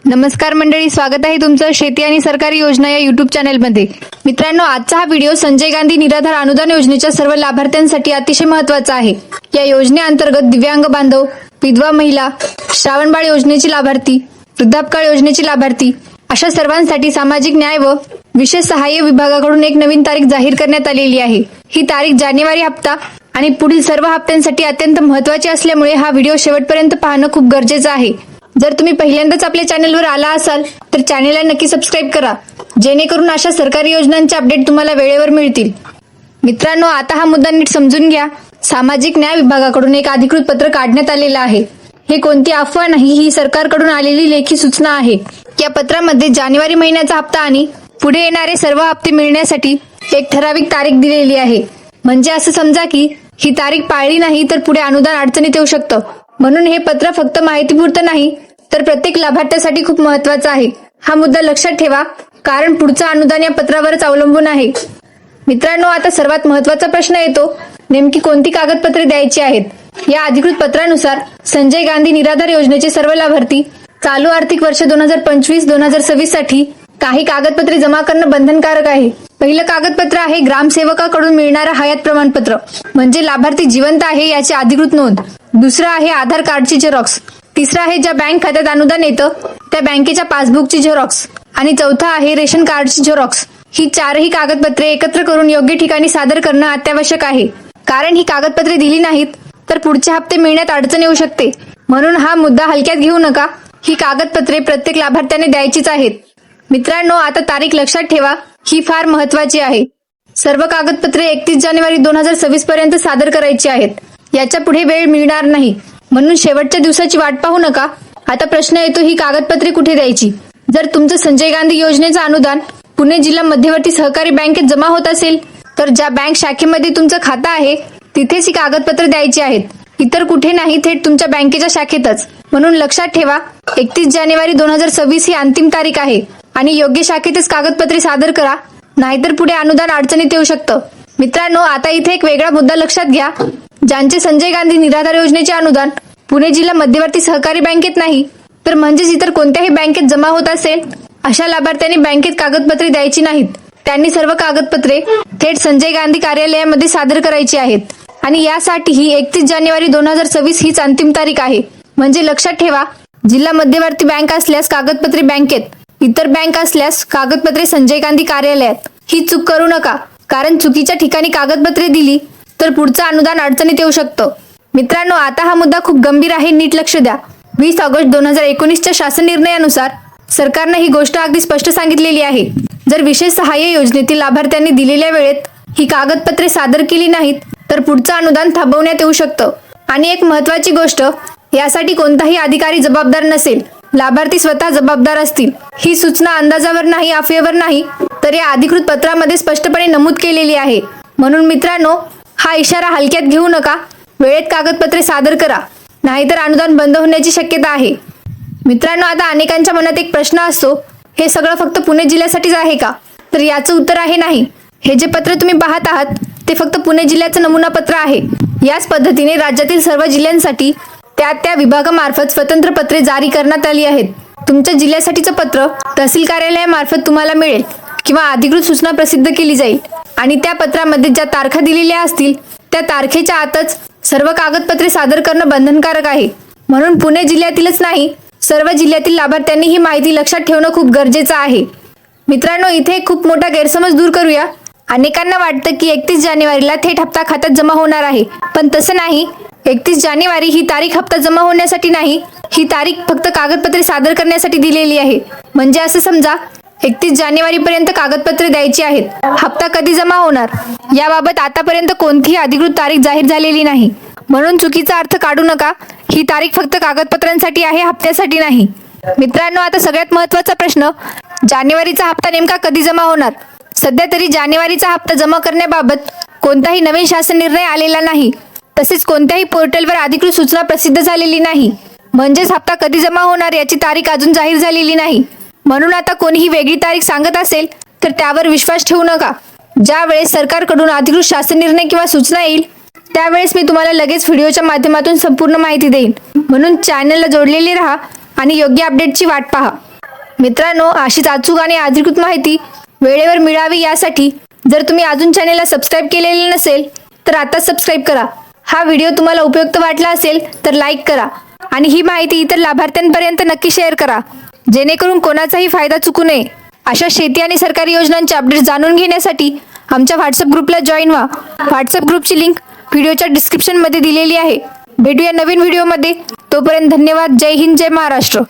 नमस्कार मंडळी, स्वागत आहे तुमचं शेती आणि सरकारी योजना या युट्यूब चॅनलमध्ये। मित्रांनो, आजचा हा व्हिडिओ संजय गांधी निराधार अनुदान योजनेच्या सर्व लाभार्थ्यांसाठी अतिशय महत्त्वाचा आहे। या योजनेअंतर्गत दिव्यांग बांधव, विधवा महिला, श्रावणबाळ योजनेची लाभार्थी, वृद्धापकाळ योजनेची लाभार्थी अशा सर्वांसाठी सामाजिक न्याय व विशेष सहाय्य विभागाकडून एक नवीन तारीख जाहीर करण्यात आलेली आहे। ही तारीख जानेवारी हप्ता आणि पुढील सर्व हप्त्यांसाठी अत्यंत महत्त्वाची असल्यामुळे हा व्हिडिओ शेवटपर्यंत पाहणं खूप गरजेचं आहे। जर तुम्ही पहिल्यांदाच आपल्या चॅनलवर आला असाल तर चॅनलला नक्की सबस्क्राइब करा, जेणेकरून अशा सरकारी योजनांचे अपडेट तुम्हाला वेळेवर मिळतील। मित्रांनो, आता हा मुद्दा नीट समजून घ्या। सामाजिक न्याय विभागाकडून एक अधिकृत पत्र काढण्यात आलेलं आहे। हे कोणती अफवा नाही, ही सरकारकडून आलेली लेखी सूचना आहे। या पत्रामध्ये जानेवारी महिन्याचा हप्ता आणि पुढे येणारे सर्व हप्ते मिळण्यासाठी एक ठराविक तारीख दिलेली आहे। म्हणजे असं समजा की ही तारीख पाळली नाही तर पुढे अनुदान अडचणीत येऊ शकतं। म्हणून हे पत्र फक्त माहितीपुरतं नाही तर प्रत्येक लाभार्थ्यासाठी खूप महत्त्वाचा आहे। हा मुद्दा लक्षात ठेवा, कारण पुढचं अनुदान या पत्रावरच अवलंबून आहे। मित्रांनो, आता सर्वात महत्त्वाचा प्रश्न येतो, नेमकी कोणती कागदपत्रे द्यायची आहेत। या अधिकृत पत्रानुसार संजय गांधी निराधार योजनेचे सर्व लाभार्थी चालू आर्थिक वर्ष 2025-2026 साठी काही कागदपत्रे जमा करणं बंधनकारक आहे। पहिलं कागदपत्र आहे ग्रामसेवकाकडून मिळणारं हयात प्रमाणपत्र, म्हणजे लाभार्थी जिवंत आहे याची अधिकृत नोंद। दुसरं आहे आधार कार्डची झेरॉक्स। तिसरं आहे ज्या बँक खात्यात अनुदान येतं त्या बँकेच्या पासबुकची झेरॉक्स। आणि चौथा आहे रेशन कार्डची झेरॉक्स। ही चारही कागदपत्रे एकत्र करून योग्य ठिकाणी सादर करणं अत्यावश्यक आहे, कारण ही कागदपत्रे दिली नाहीत तर पुढचे हप्ते मिळण्यात अडचण येऊ शकते। म्हणून हा मुद्दा हलक्यात घेऊ नका। ही कागदपत्रे प्रत्येक लाभार्थ्याने द्यायचीच आहेत। मित्रांनो, आता तारीख लक्षात ठेवा, ही फार महत्त्वाची आहे। सर्व कागदपत्रे 31 जानेवारी 2026 पर्यंत सादर करायची आहेत। याच्या पुढे वेळ मिळणार नाही, म्हणून शेवटच्या दिवसाची वाट पाहू नका। आता प्रश्न येतो, ही कागदपत्रे कुठे द्यायची। जर तुमचं संजय गांधी योजनेचं अनुदान पुणे जिल्हा मध्यवर्ती सहकारी बँकेत जमा होत असेल तर ज्या बँक शाखेमध्ये तुमचं खातं आहे तिथेच ही कागदपत्रे द्यायची आहेत। इतर कुठे नाही, थेट तुमच्या बँकेच्या शाखेतच। म्हणून लक्षात ठेवा, 31 जानेवारी 2026 ही अंतिम तारीख आहे आणि योग्य शाखेतच कागदपत्रे सादर करा, नाहीतर पुढे अनुदान अडचणीत येऊ शकतं। मित्रांनो, आता इथे एक वेगळा मुद्दा लक्षात घ्या। ज्यांचे संजय गांधी निराधार योजनेचे अनुदान पुणे जिल्हा मध्यवर्ती सहकारी बँकेत नाही तर म्हणजेच इतर कोणत्याही बँकेत जमा होत असेल, अशा लाभार्थ्यांनी बँकेत कागदपत्रे द्यायची नाहीत। त्यांनी सर्व कागदपत्रे थेट संजय गांधी कार्यालयामध्ये सादर करायची आहेत आणि यासाठी ही 31 जानेवारी 2026 हीच अंतिम तारीख आहे। म्हणजे लक्षात ठेवा, जिल्हा मध्यवर्ती बँक असल्यास कागदपत्रे बँकेत, इतर बँक असल्यास कागदपत्रे संजय गांधी कार्यालयात। ही चूक करू नका, कारण चुकीच्या ठिकाणी कागदपत्रे दिली तर पुढचं अनुदान अडचणीत येऊ शकतं। मित्रांनो, आता हा मुद्दा खूप गंभीर आहे, नीट लक्ष द्या। 20 ऑगस्ट 2019च्या शासन निर्णयानुसार सरकारने ही गोष्ट अगदी स्पष्ट सांगितलेली आहे। जर विशेष सहाय्य योजनेतील लाभार्थ्यांनी दिलेल्या वेळेत ही कागदपत्रे सादर केली नाहीत तर पुढचं अनुदान थांबवण्यात येऊ शकतं। आणि एक महत्त्वाची गोष्ट, यासाठी कोणताही अधिकारी जबाबदार नसेल, लाभार्थी स्वतः जबाबदार असतील। ही सूचना अंदाजावर नाही, अफवेवर नाही, तर या अधिकृत पत्रामध्ये स्पष्टपणे नमूद केलेली आहे। म्हणून मित्रांनो, हा इशारा हलक्यात घेऊ नका। वेळेत कागदपत्रे सादर करा, नाहीतर अनुदान बंद होण्याची शक्यता आहे। मित्रांनो, आता अनेकांच्या मनात एक प्रश्न असतो, हे सगळं फक्त पुणे जिल्ह्यासाठीच आहे का? तर याचं उत्तर आहे नाही। हे जे पत्र तुम्ही पाहत आहात ते फक्त पुणे जिल्ह्याचं नमुना पत्र आहे। याच पद्धतीने राज्यातील सर्व जिल्ह्यांसाठी त्या विभागामार्फत स्वतंत्र पत्रे जारी करण्यात आली आहेत। तुमच्या जिल्ह्यासाठीचं पत्र तहसील कार्यालयामार्फत तुम्हाला मिळेल किंवा अधिकृत सूचना प्रसिद्ध केली जाईल आणि त्या पत्रामध्ये ज्या तारखा दिलेल्या असतील त्या तारखेच्या आतच सर्व कागदपत्रे सादर करणं बंधनकारक आहे। म्हणून पुणे जिल्ह्यातीलच नाही, सर्व जिल्ह्यातील लाभार्थ्यांनी ही माहिती लक्षात ठेवणं खूप गरजेचं आहे। मित्रांनो, इथे खूप मोठा गैरसमज दूर करूया। अनेकांना वाटतं की 31 जानेवारीला थेट हप्ता खात्यात जमा होणार आहे, पण तसं नाही। 31 जानेवारी ही तारीख हप्ता जमा होण्यासाठी नाही, ही तारीख फक्त कागदपत्रे सादर करण्यासाठी दिलेली आहे। म्हणजे असं समजा, 31 जानेवारी पर्यंत कागदपत्रे द्यायची आहेत। हप्ता कधी जमा होणार याबाबत आतापर्यंत कोणतीही अधिकृत तारीख जाहीर झालेली नाही, म्हणून चुकीचा अर्थ काढू नका। ही तारीख फक्त कागदपत्रांसाठी आहे, हप्त्यासाठी नाही। मित्रांनो, आता सगळ्यात महत्त्वाचा प्रश्न, जानेवारीचा हप्ता नेमका कधी जमा होणार? सध्या तरी जानेवारीचा हप्ता जमा करण्याबाबत कोणताही नवीन शासन निर्णय आलेला नाही, तसेच कोणत्याही पोर्टलवर अधिकृत सूचना प्रसिद्ध झालेली नाही। म्हणजेच हप्ता कधी जमा होणार याची तारीख अजून जाहीर झालेली नाही। म्हणून आता कोणीही वेगळी तारीख सांगत असेल तर त्यावर विश्वास ठेवू नका। ज्या वेळेस सरकारकडून अधिकृत शासन निर्णय किंवा सूचना येईल त्यावेळेस मी तुम्हाला लगेच व्हिडिओच्या माध्यमातून संपूर्ण माहिती देईन। म्हणून चॅनलला जोडलेले राहा आणि योग्य अपडेटची वाट पहा। मित्रांनो, अशीच अचूक आणि अधिकृत माहिती वेळेवर मिळावी यासाठी जर तुम्ही अजून चॅनेलला सबस्क्राईब केलेले नसेल तर आता सबस्क्राईब करा. हा व्हिडिओ तुम्हाला उपयुक्त वाटला असेल तर लाईक करा आणि ही माहिती इतर लाभार्थ्यांपर्यंत नक्की शेअर करा, जेणेकरून कोणाचाही फायदा चुकू नये. अशा शेती आणि सरकारी योजनांचे अपडेट जाणून घेण्यासाठी आमच्या व्हॉट्सअप ग्रुपला जॉईन व्हा. व्हॉट्सअप ग्रुपची लिंक व्हिडिओच्या डिस्क्रिप्शनमध्ये दिलेली आहे. भेटूया नवीन व्हिडिओमध्ये. तोपर्यंत धन्यवाद. जय हिंद, जय महाराष्ट्र.